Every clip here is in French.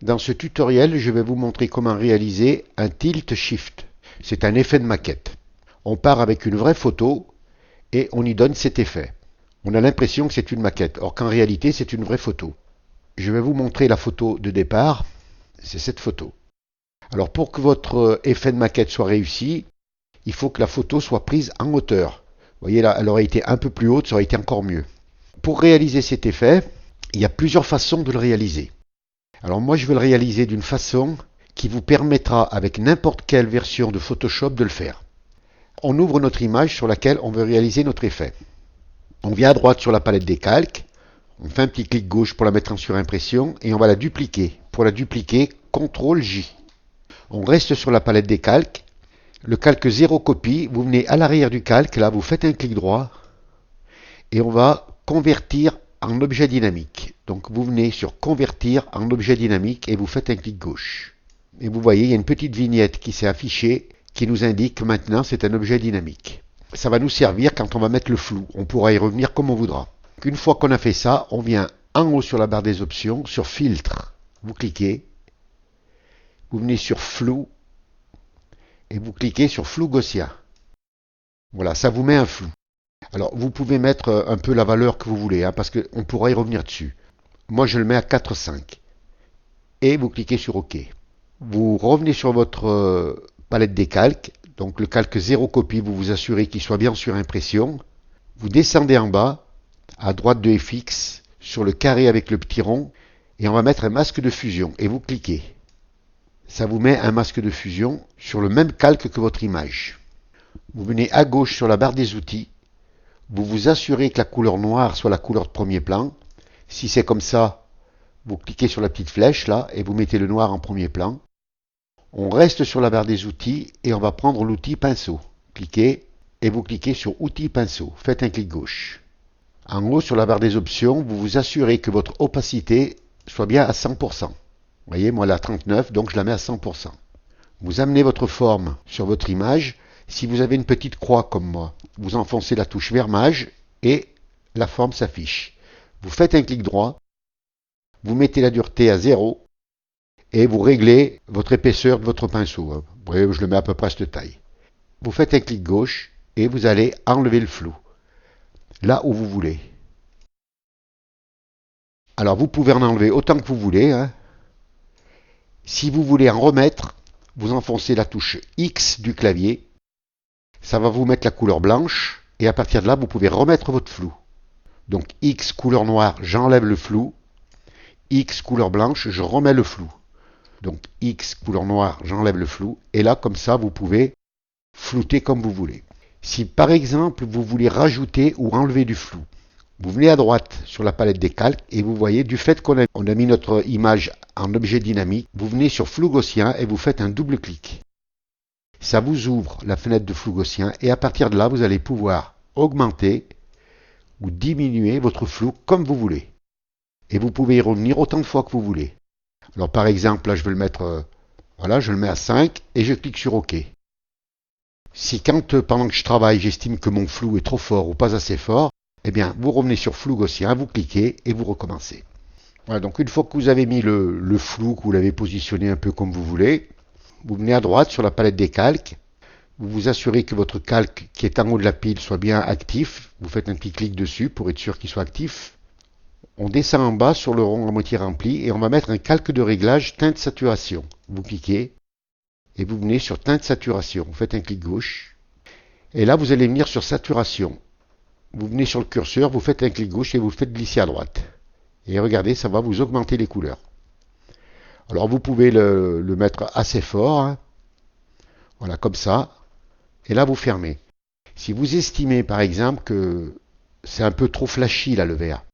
Dans ce tutoriel, je vais vous montrer comment réaliser un tilt shift. C'est un effet de maquette. On part avec une vraie photo et on y donne cet effet. On a l'impression que c'est une maquette, or qu'en réalité c'est une vraie photo. Je vais vous montrer la photo de départ, c'est cette photo. Alors pour que votre effet de maquette soit réussi, il faut que la photo soit prise en hauteur. Vous voyez là, elle aurait été un peu plus haute, ça aurait été encore mieux. Pour réaliser cet effet, il y a plusieurs façons de le réaliser. Alors moi je vais le réaliser d'une façon qui vous permettra avec n'importe quelle version de Photoshop de le faire. On ouvre notre image sur laquelle on veut réaliser notre effet. On vient à droite sur la palette des calques, on fait un petit clic gauche pour la mettre en surimpression et on va la dupliquer. Pour la dupliquer, CTRL J. On reste sur la palette des calques, le calque 0 copie, vous venez à l'arrière du calque, là vous faites un clic droit et on va convertir en objet dynamique. Donc vous venez sur convertir en objet dynamique et vous faites un clic gauche. Et vous voyez, il y a une petite vignette qui s'est affichée qui nous indique que maintenant c'est un objet dynamique. Ça va nous servir quand on va mettre le flou. On pourra y revenir comme on voudra. Une fois qu'on a fait ça, on vient en haut sur la barre des options, sur filtre. Vous cliquez. Vous venez sur flou et vous cliquez sur flou gaussien. Voilà, ça vous met un flou. Alors, vous pouvez mettre un peu la valeur que vous voulez, hein, parce qu'on pourra y revenir dessus. Moi, je le mets à 4,5. Et vous cliquez sur OK. Vous revenez sur votre palette des calques. Donc, le calque 0 copie, vous vous assurez qu'il soit bien sur impression. Vous descendez en bas, à droite de FX, sur le carré avec le petit rond. Et on va mettre un masque de fusion. Et vous cliquez. Ça vous met un masque de fusion sur le même calque que votre image. Vous venez à gauche sur la barre des outils. Vous vous assurez que la couleur noire soit la couleur de premier plan. Si c'est comme ça, vous cliquez sur la petite flèche là et vous mettez le noir en premier plan. On reste sur la barre des outils et on va prendre l'outil pinceau. Cliquez et vous cliquez sur outils pinceau. Faites un clic gauche. En haut sur la barre des options, vous vous assurez que votre opacité soit bien à 100%. Vous voyez, moi elle est à 39, donc je la mets à 100%. Vous amenez votre forme sur votre image. Si vous avez une petite croix comme moi, vous enfoncez la touche vermage et la forme s'affiche. Vous faites un clic droit, vous mettez la dureté à 0 et vous réglez votre épaisseur de votre pinceau. Vous voyez, je le mets à peu près à cette taille. Vous faites un clic gauche et vous allez enlever le flou, là où vous voulez. Alors vous pouvez en enlever autant que vous voulez. Hein. Si vous voulez en remettre, vous enfoncez la touche X du clavier. Ça va vous mettre la couleur blanche et à partir de là, vous pouvez remettre votre flou. Donc X couleur noire, j'enlève le flou. X couleur blanche, je remets le flou. Donc X couleur noire, j'enlève le flou. Et là, comme ça, vous pouvez flouter comme vous voulez. Si par exemple, vous voulez rajouter ou enlever du flou, vous venez à droite sur la palette des calques et vous voyez, du fait qu'on a mis notre image en objet dynamique, vous venez sur flou gaussien et vous faites un double clic. Ça vous ouvre la fenêtre de flou gaussien et à partir de là, vous allez pouvoir augmenter ou diminuer votre flou comme vous voulez. Et vous pouvez y revenir autant de fois que vous voulez. Alors par exemple, là je vais le mettre, voilà, je le mets à 5 et je clique sur OK. Si pendant que je travaille, j'estime que mon flou est trop fort ou pas assez fort, eh bien vous revenez sur flou gaussien, vous cliquez et vous recommencez. Voilà, donc une fois que vous avez mis le flou, que vous l'avez positionné un peu comme vous voulez, vous venez à droite sur la palette des calques, vous vous assurez que votre calque qui est en haut de la pile soit bien actif, vous faites un petit clic dessus pour être sûr qu'il soit actif. On descend en bas sur le rond à moitié rempli et on va mettre un calque de réglage teinte saturation. Vous cliquez et vous venez sur teinte saturation, vous faites un clic gauche et là vous allez venir sur saturation. Vous venez sur le curseur, vous faites un clic gauche et vous le faites glisser à droite. Et regardez, ça va vous augmenter les couleurs. Alors vous pouvez le mettre assez fort, hein. Voilà, comme ça. Et là, vous fermez. Si vous estimez, par exemple, que c'est un peu trop flashy, là, le vert,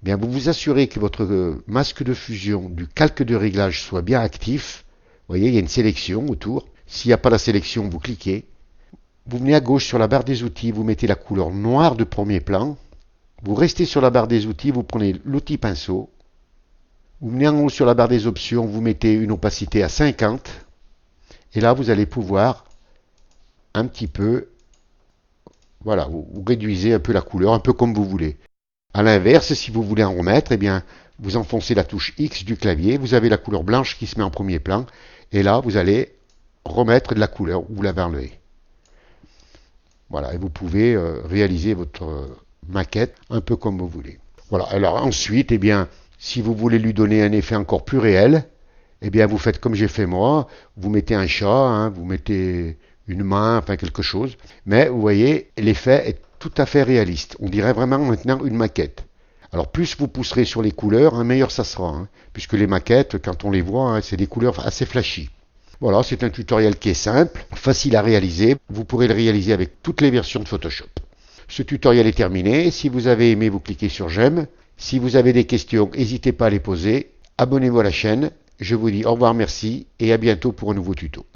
bien, vous vous assurez que votre masque de fusion du calque de réglage soit bien actif. Vous voyez, il y a une sélection autour. S'il n'y a pas la sélection, vous cliquez. Vous venez à gauche sur la barre des outils, vous mettez la couleur noire de premier plan. Vous restez sur la barre des outils, vous prenez l'outil pinceau. Vous venez en haut sur la barre des options, vous mettez une opacité à 50. Et là, vous allez pouvoir un petit peu, voilà, vous réduisez un peu la couleur, un peu comme vous voulez. À l'inverse, si vous voulez en remettre, eh bien, vous enfoncez la touche X du clavier, vous avez la couleur blanche qui se met en premier plan, et là, vous allez remettre de la couleur où vous l'avez enlevée. Voilà, et vous pouvez réaliser votre maquette un peu comme vous voulez. Voilà, alors ensuite, eh bien, si vous voulez lui donner un effet encore plus réel, eh bien, vous faites comme j'ai fait moi, vous mettez un chat, hein, vous mettez une main, enfin quelque chose, mais vous voyez, l'effet est tout à fait réaliste. On dirait vraiment maintenant une maquette. Alors plus vous pousserez sur les couleurs, hein, meilleur ça sera, hein, puisque les maquettes, quand on les voit, hein, c'est des couleurs assez flashy. Voilà, c'est un tutoriel qui est simple, facile à réaliser. Vous pourrez le réaliser avec toutes les versions de Photoshop. Ce tutoriel est terminé. Si vous avez aimé, vous cliquez sur j'aime. Si vous avez des questions, n'hésitez pas à les poser. Abonnez-vous à la chaîne. Je vous dis au revoir, merci et à bientôt pour un nouveau tuto.